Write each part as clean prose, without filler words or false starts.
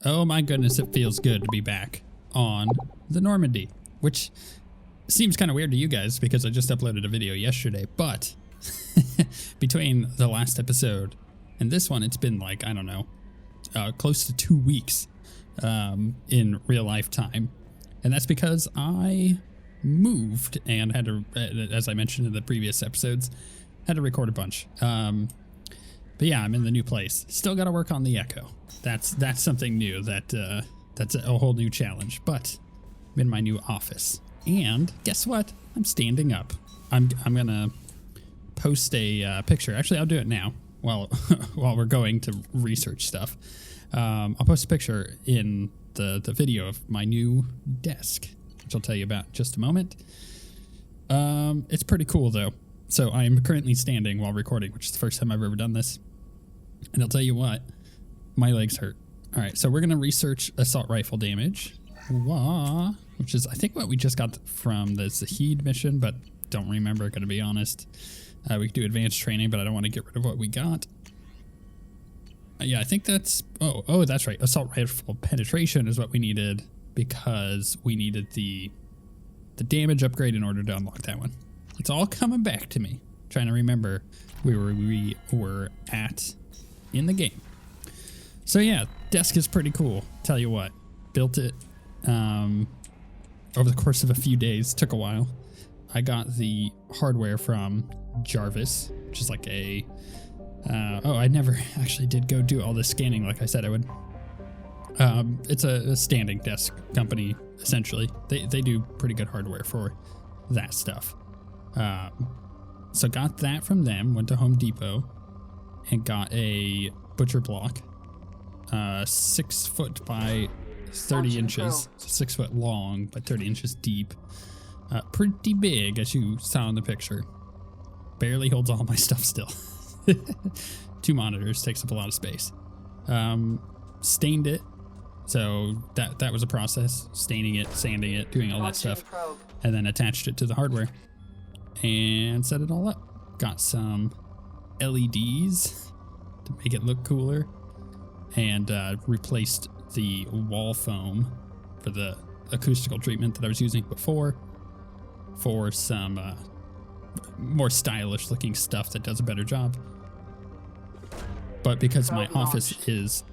Oh my goodness, it feels good to be back on the Normandy, which seems kind of weird to you guys because I just uploaded a video yesterday, but between the last episode and this one, it's been like, I don't know, close to 2 weeks in real life time. And that's because I moved and had to, as I mentioned in the previous episodes, had to record a bunch. But yeah, I'm in the new place. Still got to work on the echo. That's something new. That's a whole new challenge. But I'm in my new office, and guess what? I'm standing up. I'm gonna post a picture. Actually, I'll do it now while while we're going to research stuff. I'll post a picture in the video of my new desk, which I'll tell you about in just a moment. It's pretty cool though. So I am currently standing while recording, which is the first time I've ever done this. And I'll tell you what, my legs hurt. All right, so we're gonna research assault rifle damage, which is I think what we just got from the Zahid mission, but don't remember, gonna be honest. We could do advanced training, but I don't want to get rid of what we got. Yeah, I think that's, oh, that's right. Assault rifle penetration is what we needed because we needed the damage upgrade in order to unlock that one. It's all coming back to me. Trying to remember where we were at in the game. So yeah, desk is pretty cool. Tell you what, built it over the course of a few days. Took a while. I got the hardware from Jarvis, which is like a I never actually did go do all this scanning like I said I would. It's a standing desk company, essentially. They do pretty good hardware for that stuff. So got that from them, went to Home Depot and got a butcher block, 6 foot by 30 inches, so 6 foot long by 30 inches deep. Pretty big, as you saw in the picture. Barely holds all my stuff still. 2 monitors, takes up a lot of space. Stained it, so that was a process. Staining it, sanding it, doing all that stuff. And then attached it to the hardware and set it all up. Got some LEDs to make it look cooler, and replaced the wall foam for the acoustical treatment that I was using before for some more stylish looking stuff that does a better job. But because my office is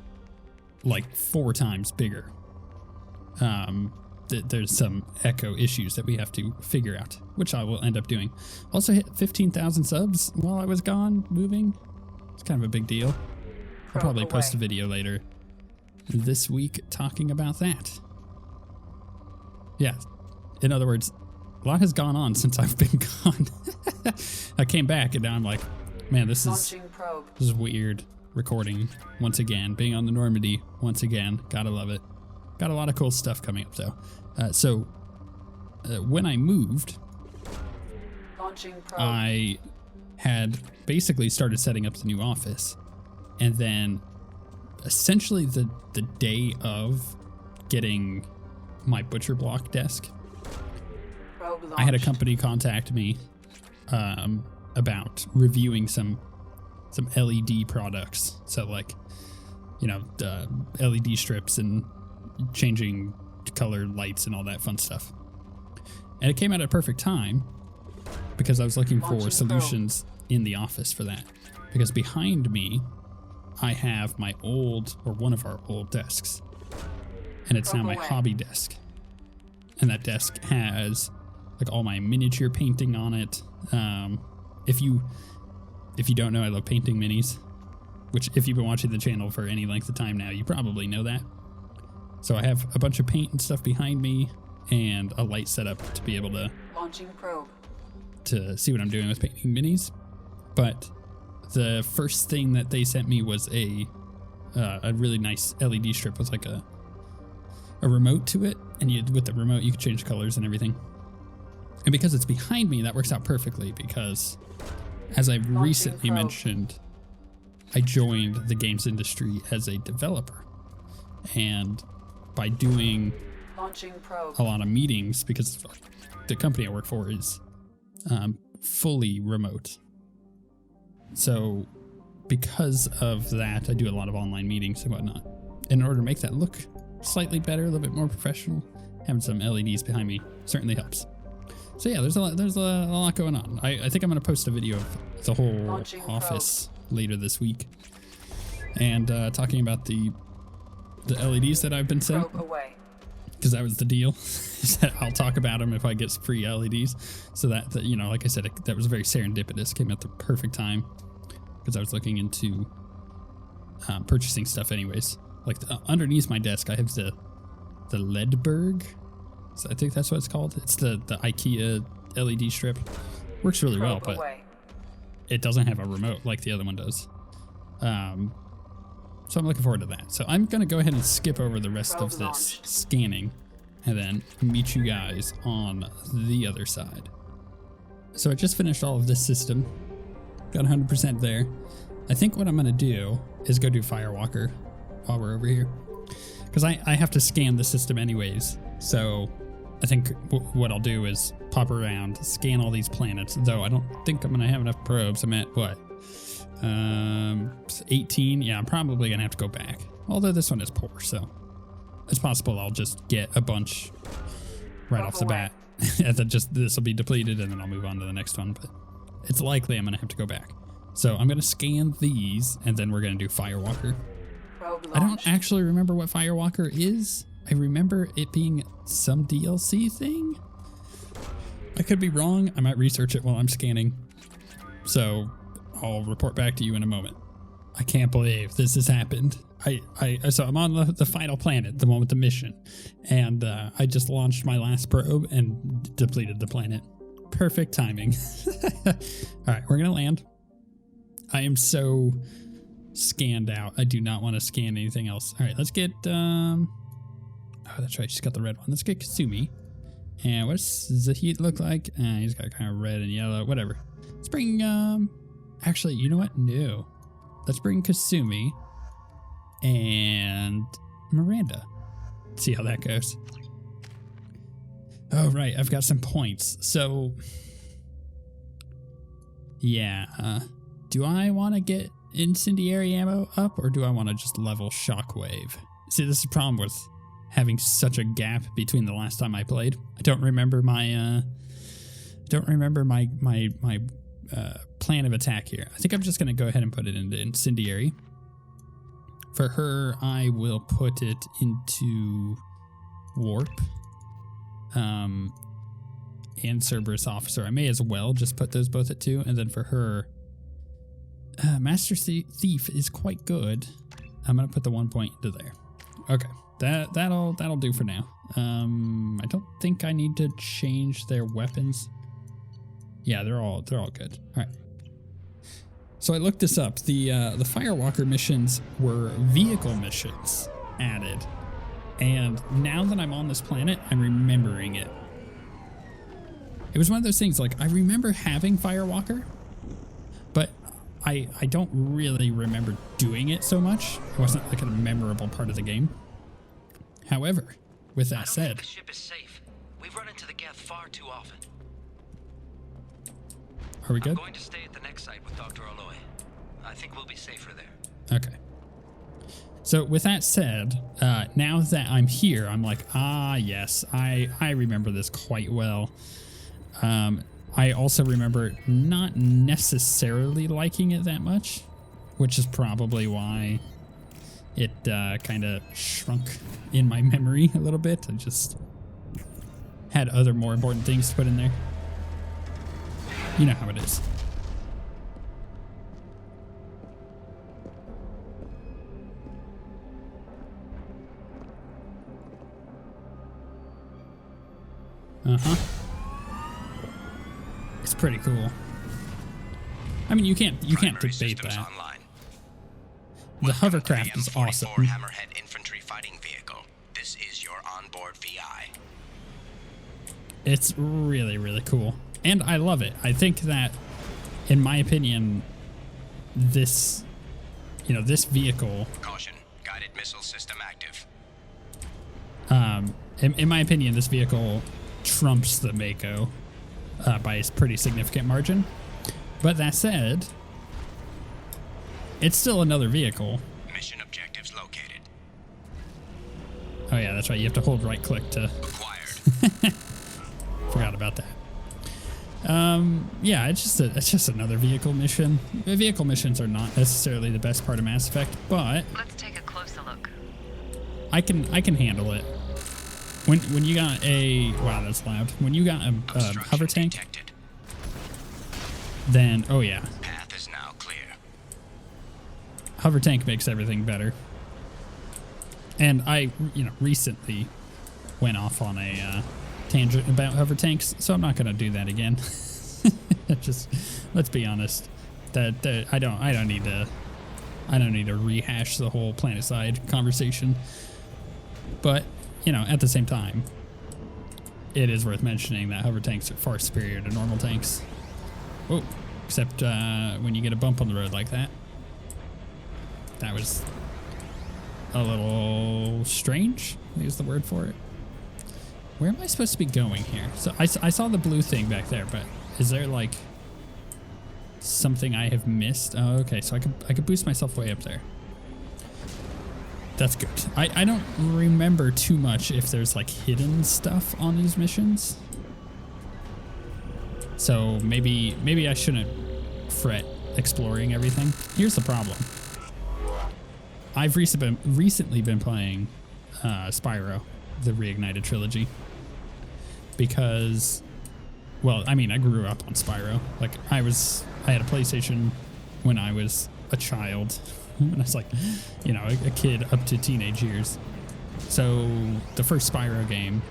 like 4 times bigger, there's some echo issues that we have to figure out, which I will end up doing. Also hit 15,000 subs while I was gone moving. It's kind of a big deal. I'll probably post a video later this week talking about that. Yeah, in other words, a lot has gone on since I've been gone. I came back and now I'm like, man, this is weird. Recording once again, being on the Normandy once again, gotta love it. Got a lot of cool stuff coming up though. So when I moved, I had basically started setting up the new office, and then essentially the day of getting my butcher block desk, I had a company contact me about reviewing some LED products. So like, you know, LED strips and changing color lights and all that fun stuff. And it came out at a perfect time because I was looking for solutions in the office for that. Because behind me, I have my old, or one of our old desks, and it's now my hobby desk. And that desk has like all my miniature painting on it. If you don't know, I love painting minis, which if you've been watching the channel for any length of time now, you probably know that. So I have a bunch of paint and stuff behind me and a light set up to be able to see what I'm doing with painting minis. But the first thing that they sent me was a really nice LED strip with like a remote to it, and with the remote you can change colors and everything. And because it's behind me, that works out perfectly because, as I recently mentioned, I joined the games industry as a developer. And by doing a lot of meetings, because the company I work for is fully remote. So because of that, I do a lot of online meetings and whatnot. in order to make that look slightly better, a little bit more professional, having some LEDs behind me certainly helps. So yeah, there's a lot going on. I think I'm gonna post a video of the whole office later this week, and talking about the LEDs that I've been sent, because that was the deal. I'll talk about them if I get free LEDs. So that you know, like I said, that was very serendipitous. Came at the perfect time because I was looking into purchasing stuff anyways. Like underneath my desk, I have the Ledberg. So I think that's what it's called. It's the IKEA LED strip. Works really well, but it doesn't have a remote like the other one does. So I'm looking forward to that. So I'm going to go ahead and skip over the rest of this scanning and then meet you guys on the other side. So I just finished all of this system. Got 100% there. I think what I'm going to do is go do Firewalker while we're over here, because I have to scan the system anyways. So I think what I'll do is pop around, scan all these planets, though I don't think I'm going to have enough probes. I'm at what? 18. Yeah, I'm probably going to have to go back. Although this one is poor, so it's possible I'll just get a bunch right off the bat. And then just this will be depleted and then I'll move on to the next one. But it's likely I'm going to have to go back. So I'm going to scan these and then we're going to do Firewalker. I don't actually remember what Firewalker is. I remember it being some DLC thing. I could be wrong. I might research it while I'm scanning. So I'll report back to you in a moment. I can't believe this has happened. So I'm on the final planet, the one with the mission, and I just launched my last probe and depleted the planet. Perfect timing. All right, we're gonna land. I am so scanned out. I do not want to scan anything else. All right, let's get oh, that's right, she's got the red one. Let's get Kasumi. And what's Zahid look like? He's got kind of red and yellow, whatever. Let's bring actually, you know what? No. Let's bring Kasumi and Miranda. See how that goes. Oh, right. I've got some points. So, yeah. Do I want to get incendiary ammo up, or do I want to just level shockwave? See, this is the problem with having such a gap between the last time I played. I don't remember my plan of attack here. I think I'm just going to go ahead and put it into incendiary. For her, I will put it into warp. And Cerberus Officer. I may as well just put those both at 2. And then for her, Master Thief is quite good. I'm going to put the 1 point into there. Okay. That'll do for now. I don't think I need to change their weapons. Yeah, they're all good. All right. So I looked this up. The Firewalker missions were vehicle missions added, and now that I'm on this planet, I'm remembering it. It was one of those things, like, I remember having Firewalker, but I don't really remember doing it so much. It wasn't like a memorable part of the game. However, with that said, the ship is safe. We've run into the Geth far too often. Are we good? I'm going to stay at the next site with Dr. Aloy. I think we'll be safer there. Okay. So with that said, now that I'm here, I'm like, yes, I remember this quite well. I also remember not necessarily liking it that much, which is probably why it kind of shrunk in my memory a little bit. I just had other more important things to put in there. You know how it is. It's pretty cool. I mean, you can't debate that. Online. The hovercraft is awesome. Hammerhead infantry fighting vehicle. This is your onboard VI. It's really, really cool. And I love it. I think that, in my opinion, this vehicle... Caution. Guided missile system active. In my opinion, this vehicle trumps the Mako by a pretty significant margin. But that said, it's still another vehicle. Mission objectives located. Oh yeah, that's right. You have to hold right click to... Acquired. Forgot about that. Yeah, it's just another vehicle mission. The vehicle missions are not necessarily the best part of Mass Effect, but Let's take a closer look. I can handle it. When you got a that's loud. When you got a hover tank, Detected. then oh yeah, Path is now clear. hover tank makes everything better. And I, recently went off on a tangent about hover tanks, so I'm not gonna do that again. Just let's be honest. That I don't need to rehash the whole planet-side conversation. But at the same time, it is worth mentioning that hover tanks are far superior to normal tanks. Oh, except when you get a bump on the road like that. That was a little strange, is the word for it. Where am I supposed to be going here? So I saw the blue thing back there, but is there like something I have missed? Oh, okay, so I could boost myself way up there. That's good. I don't remember too much if there's like hidden stuff on these missions. So maybe I shouldn't fret exploring everything. Here's the problem. I've recently been playing Spyro, the Reignited trilogy, because, well, I mean, I grew up on Spyro. Like, I had a PlayStation when I was a child, when I was like, a kid up to teenage years. So the first Spyro game,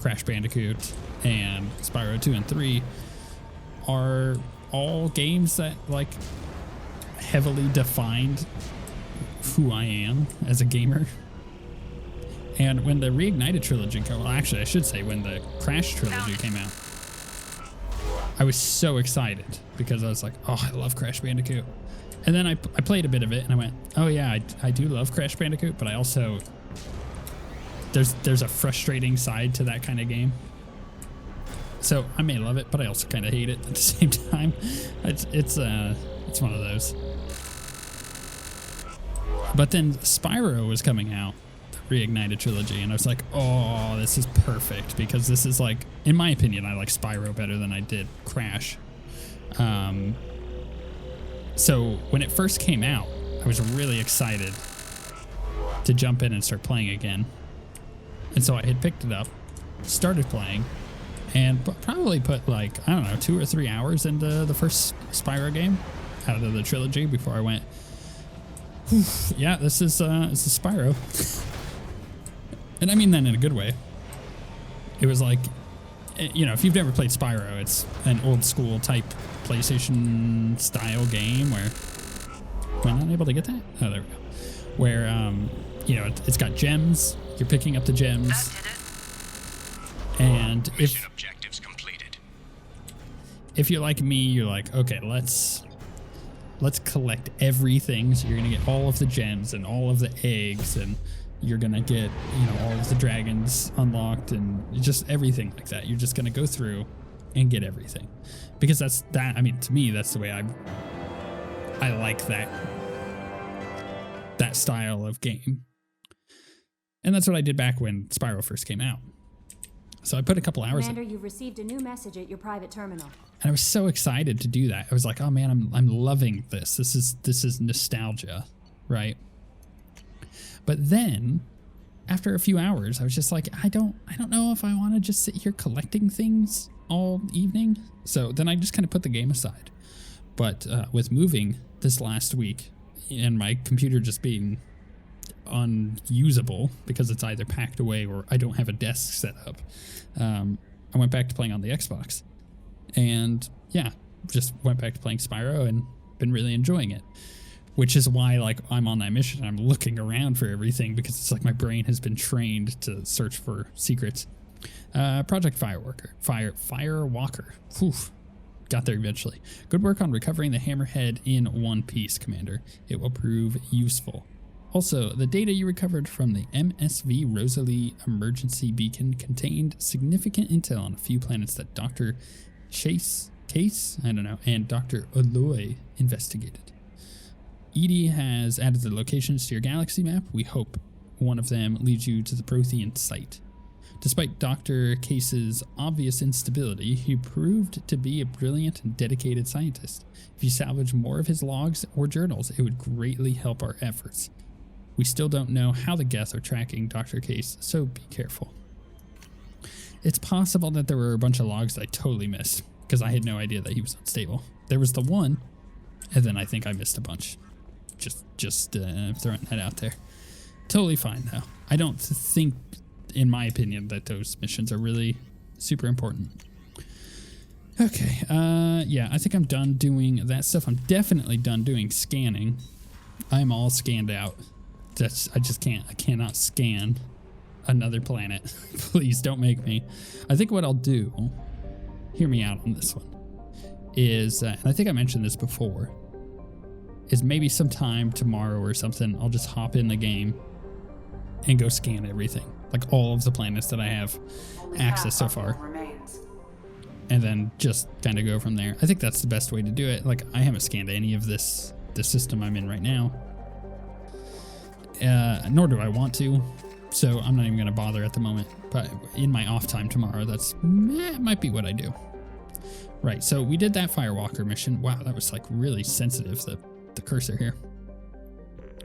Crash Bandicoot, and Spyro 2 and 3 are all games that, like, heavily defined who I am as a gamer. And when the Reignited trilogy actually I should say when the Crash trilogy came out, I was so excited because I was like, oh, I love Crash Bandicoot. And then I played a bit of it and I went, oh yeah, I do love Crash Bandicoot, but I also, there's a frustrating side to that kind of game. So I may love it, but I also kind of hate it at the same time. It's one of those. But then Spyro was coming out, the Reignited trilogy, and I was like, oh, this is perfect, because this is like, in my opinion, I like Spyro better than I did Crash. So when it first came out, I was really excited to jump in and start playing again. And so I had picked it up, started playing, and probably put like, I don't know, 2 or 3 hours into the first Spyro game out of the trilogy before I went, yeah, this is Spyro. And I mean that in a good way. It was like, if you've never played Spyro, it's an old school type PlayStation style game where, am I not able to get that? Oh, there we go. Where, it's got gems. You're picking up the gems. And Mission objectives completed. If you're like me, you're like, okay, let's collect everything. So you're gonna get all of the gems and all of the eggs, and you're gonna get, all of the dragons unlocked and just everything like that. You're just gonna go through and get everything, because to me, that's the way I like that style of game. And that's what I did back when Spyro first came out. So I put a couple hours in. Commander, you've received a new message at your private terminal. And I was so excited to do that. I was like, oh man, I'm loving this. This is nostalgia, right? But then after a few hours, I was just like, I don't know if I want to just sit here collecting things all evening. So then I just kind of put the game aside. But with moving this last week and my computer just being unusable because it's either packed away or I don't have a desk set up, I went back to playing on the Xbox. And yeah, just went back to playing Spyro and been really enjoying it. Which is why, like, I'm on that mission and I'm looking around for everything, because it's like my brain has been trained to search for secrets. Project Firewalker. Firewalker. Whew. Got there eventually. Good work on recovering the hammerhead in one piece, Commander. It will prove useful. Also, the data you recovered from the MSV Rosalie emergency beacon contained significant intel on a few planets that Dr. Case, and Dr. Aloy investigated. Edie has added the locations to your galaxy map. We hope one of them leads you to the Prothean site. Despite Dr. Case's obvious instability, he proved to be a brilliant and dedicated scientist. If you salvage more of his logs or journals, it would greatly help our efforts. We still don't know how the Geth are tracking Dr. Case, so be careful. It's possible that there were a bunch of logs that I totally missed, because I had no idea that he was unstable. There was the one, and then I think I missed a bunch. Just throwing that out there. Totally fine, though. I don't think, in my opinion, that those missions are really super important. Okay, yeah, I think I'm done doing that stuff. I'm definitely done doing scanning. I'm all scanned out. I cannot scan another planet. Please don't make me. I think what I'll do, hear me out on this one, is, and I think I mentioned this before, is maybe sometime tomorrow or something, I'll just hop in the game and go scan everything. Like all of the planets that I have access so far. And then just kind of go from there. I think that's the best way to do it. Like, I haven't scanned any of the system I'm in right now. Nor do I want to. So I'm not even going to bother at the moment. But in my off time tomorrow, that might be what I do. Right, so we did that Firewalker mission. Wow, that was like really sensitive, the cursor here.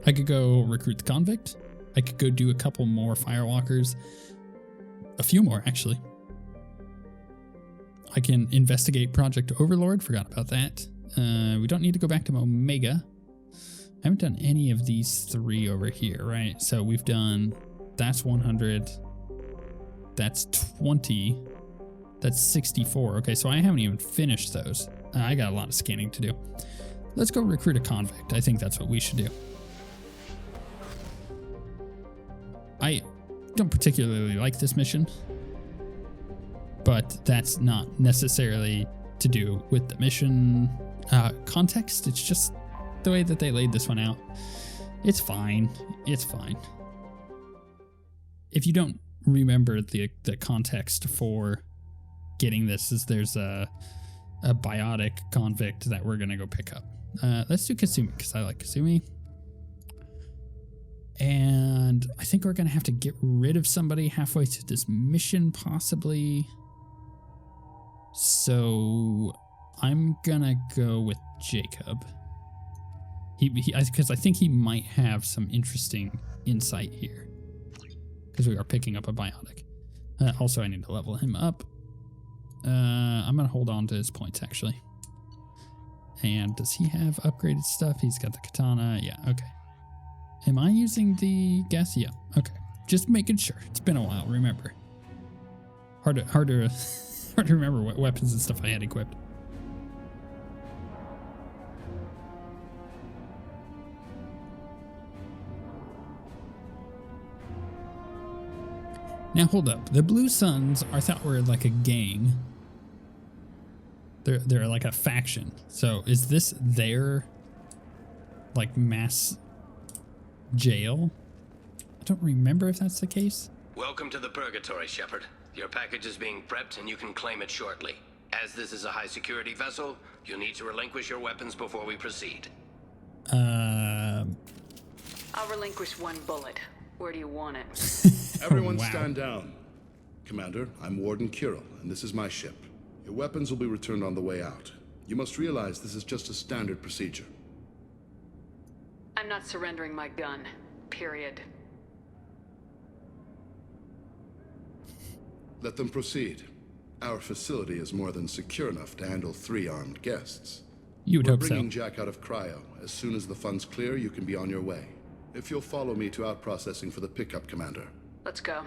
I could go recruit the convict. I could go do a couple more Firewalkers. A few more, actually. I can investigate Project Overlord. Forgot about that. We don't need to go back to Omega. I haven't done any of these three over here, right? So we've done, that's 100. That's 20. That's 64. Okay, so I haven't even finished those. I got a lot of scanning to do. Let's go recruit a convict. I think that's what we should do. I don't particularly like this mission, but that's not necessarily to do with the mission context. It's just the way that they laid this one out. It's fine. It's fine. If you don't remember the context for getting this, is there's a biotic convict that we're gonna go pick up. Let's do Kasumi because I like Kasumi. And I think we're gonna have to get rid of somebody halfway through this mission, possibly. So I'm gonna go with Jacob. Because I think he might have some interesting insight here. Because we are picking up a biotic. Also, I need to level him up. I'm gonna hold on to his points actually. And does he have upgraded stuff? He's got the katana. Yeah, okay. Am I using the gas? Yeah, okay. Just making sure. It's been a while, remember. Hard to remember what weapons and stuff I had equipped. Now hold up. The Blue Suns, I thought were like a gang. They're like a faction. So is this their like mass jail? I don't remember if that's the case. Welcome to the Purgatory, Shepard. Your package is being prepped and you can claim it shortly. As this is a high security vessel, you'll need to relinquish your weapons before we proceed. I'll relinquish one bullet. Where do you want it? Everyone wow. Stand down. Commander, I'm Warden Kirill, and this is my ship. Your weapons will be returned on the way out. You must realize this is just a standard procedure. I'm not surrendering my gun. Period. Let them proceed. Our facility is more than secure enough to handle 3 armed guests. You would We're hope so. bringing Jack out of cryo. As soon as the funds clear, you can be on your way. If you'll follow me to out-processing for the pickup, Commander. Let's go.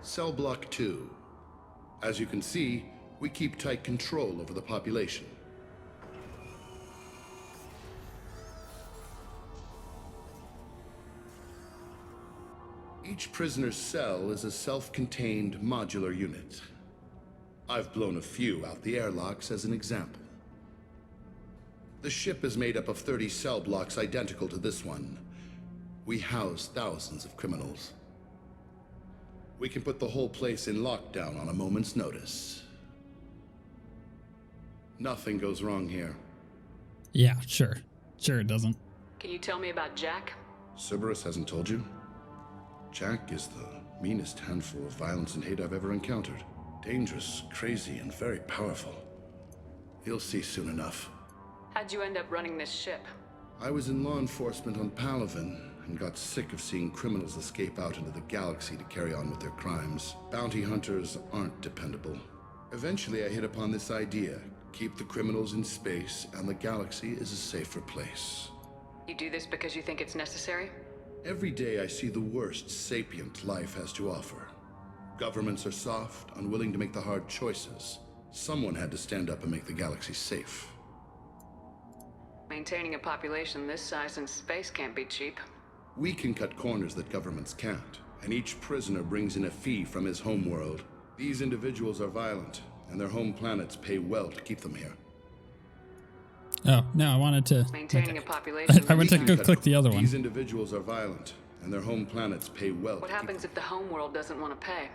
Cell Block 2. As you can see, we keep tight control over the population. Each prisoner's cell is a self-contained modular unit. I've blown a few out the airlocks as an example. The ship is made up of 30 cell blocks identical to this one. We house thousands of criminals. We can put the whole place in lockdown on a moment's notice. Nothing goes wrong here. Yeah, sure. Sure it doesn't. Can you tell me about Jack? Cerberus hasn't told you? Jack is the meanest handful of violence and hate I've ever encountered. Dangerous, crazy, and very powerful. You'll see soon enough. How'd you end up running this ship? I was in law enforcement on Palaven and got sick of seeing criminals escape out into the galaxy to carry on with their crimes. Bounty hunters aren't dependable. Eventually I hit upon this idea. Keep the criminals in space and the galaxy is a safer place. You do this because you think it's necessary? Every day I see the worst sapient life has to offer. Governments are soft, unwilling to make the hard choices. Someone had to stand up and make the galaxy safe. Maintaining a population this size in space can't be cheap. We can cut corners that governments can't, and each prisoner brings in a fee from his homeworld. These individuals are violent, and their home planets pay well to keep them here. Oh, no, I wanted to... Maintaining a population... I went to go click the other one. These individuals are violent, and their home planets pay well What to keep happens them. if the homeworld doesn't want to pay?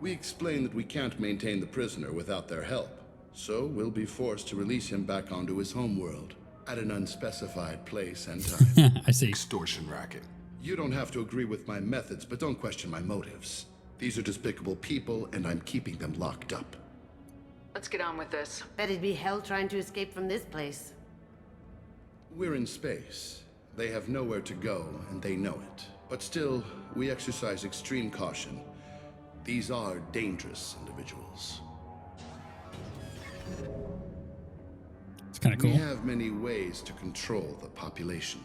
We explain that we can't maintain the prisoner without their help, so we'll be forced to release him back onto his homeworld at an unspecified place and time. I see. Extortion racket. You don't have to agree with my methods, but don't question my motives. These are despicable people, and I'm keeping them locked up. Let's get on with this. Bet it'd be hell trying to escape from this place. We're in space. They have nowhere to go, and they know it. But still, we exercise extreme caution. These are dangerous individuals. It's kind of cool. We have many ways to control the population.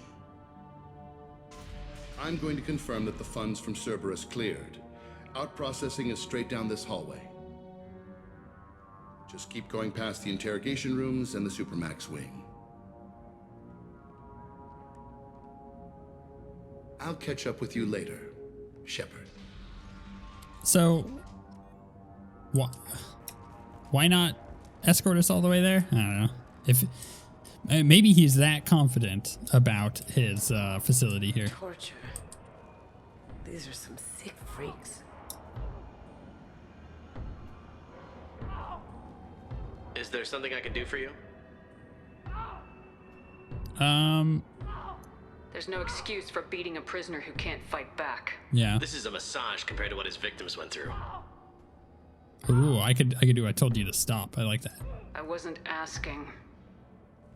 I'm going to confirm that the funds from Cerberus cleared. Out-processing is straight down this hallway. Just keep going past the interrogation rooms and the Supermax wing. I'll catch up with you later, Shepard. So, why not escort us all the way there? I don't know. If maybe he's that confident about his facility here. Torture. These are some sick freaks. Is there something I can do for you? There's no excuse for beating a prisoner who can't fight back. Yeah. This is a massage compared to what his victims went through. Ooh, I could do. I told you to stop. I like that. I wasn't asking.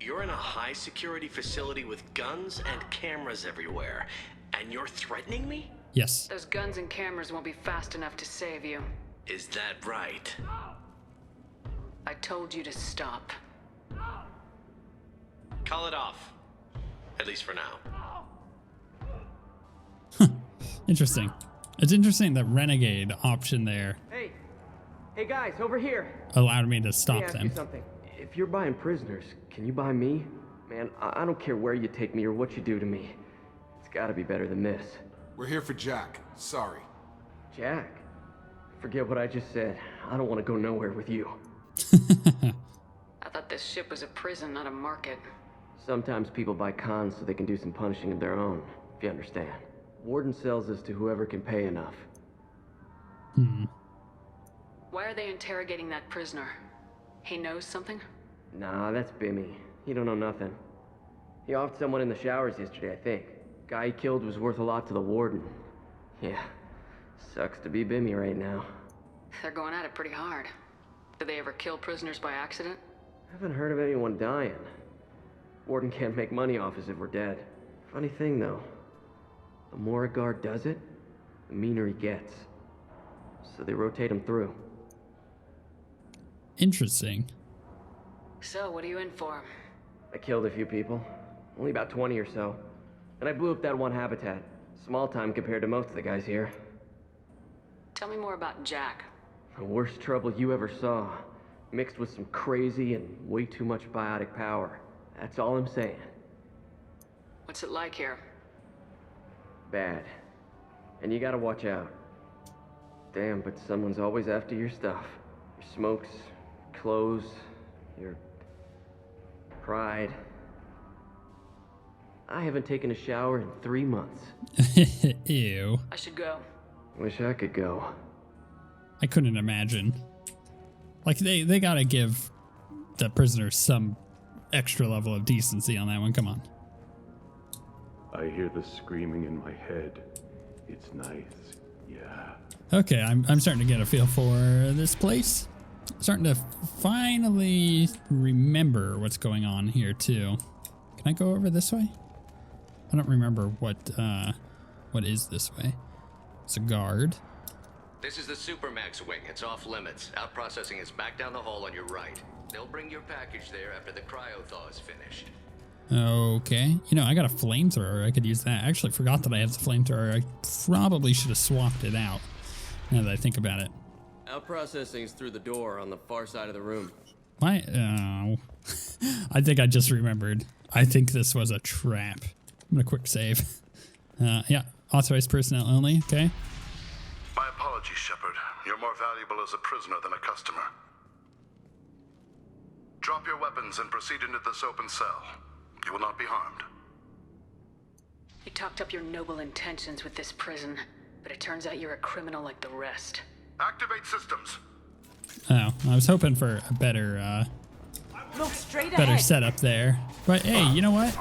You're in a high security facility with guns and cameras everywhere, and you're threatening me? Yes. Those guns and cameras won't be fast enough to save you. Is that right? I told you to stop. Call it off. At least for now. Interesting. It's interesting that Renegade option there Hey guys, over here. allowed me to Let me stop ask them. you something. If you're buying prisoners, can you buy me? Man, I don't care where you take me or what you do to me. It's gotta be better than this. We're here for Jack. Sorry. Jack? Forget what I just said. I don't want to go nowhere with you. I thought this ship was a prison, not a market. Sometimes people buy cons so they can do some punishing of their own, if you understand. Warden sells us to whoever can pay enough. Why are they interrogating that prisoner? He knows something? Nah, that's Bimmy. He don't know nothing. He offed someone in the showers yesterday, I think. Guy he killed was worth a lot to the warden. Yeah, sucks to be Bimmy right now. They're going at it pretty hard. Did they ever kill prisoners by accident? Haven't heard of anyone dying. Warden can't make money off us if we're dead. Funny thing, though. The more a guard does it, the meaner he gets. So they rotate him through. Interesting. So, what are you in for? I killed a few people. Only about 20 or so. And I blew up that one habitat. Small time compared to most of the guys here. Tell me more about Jack. The worst trouble you ever saw. Mixed with some crazy and way too much biotic power. That's all I'm saying. What's it like here? Bad. And you gotta watch out. Damn, but someone's always after your stuff. Your smokes, clothes, your pride. I haven't taken a shower in 3 months. Ew. I should go. Wish I could go. I couldn't imagine. Like they gotta give the prisoners some extra level of decency on that one. Come on. I hear the screaming in my head. It's nice, yeah. Okay, I'm starting to get a feel for this place. Starting to finally remember what's going on here too. Can I go over this way? I don't remember what is this way. It's a guard. This is the Supermax wing. It's off limits. Out processing is back down the hall on your right. They'll bring your package there after the cryo-thaw is finished. Okay. You know, I got a flamethrower. I could use that. I actually forgot that I had the flamethrower. I probably should have swapped it out, now that I think about it. Out processing's through the door on the far side of the room. Why? Oh. I think I just remembered. I think this was a trap. I'm gonna quick save. Yeah, authorized personnel only, okay. My apologies, Shepard. You're more valuable as a prisoner than a customer. Drop your weapons and proceed into this open cell. You will not be harmed. You talked up your noble intentions with this prison, but it turns out you're a criminal like the rest. Activate systems. Oh, I was hoping for a better, Look straight better ahead. setup there. But hey, you know what?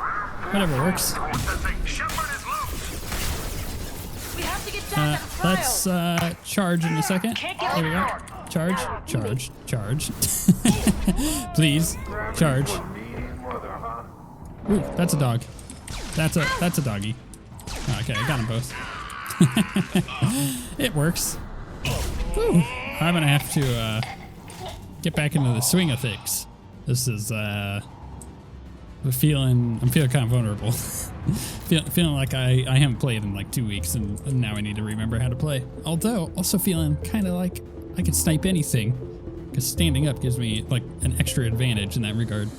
Whatever works. Shepard is loose. We have to get Jack out of trial. Let's charge in a second. There we go. Charge. Please, charge. Ooh, that's a dog. That's a doggy. Okay, I got them both. It works. Ooh, I'm gonna have to get back into the swing of things. This is I'm feeling kind of vulnerable. feeling like I haven't played in like 2 weeks, and now I need to remember how to play. Although also feeling kind of like I can snipe anything, because standing up gives me like an extra advantage in that regard.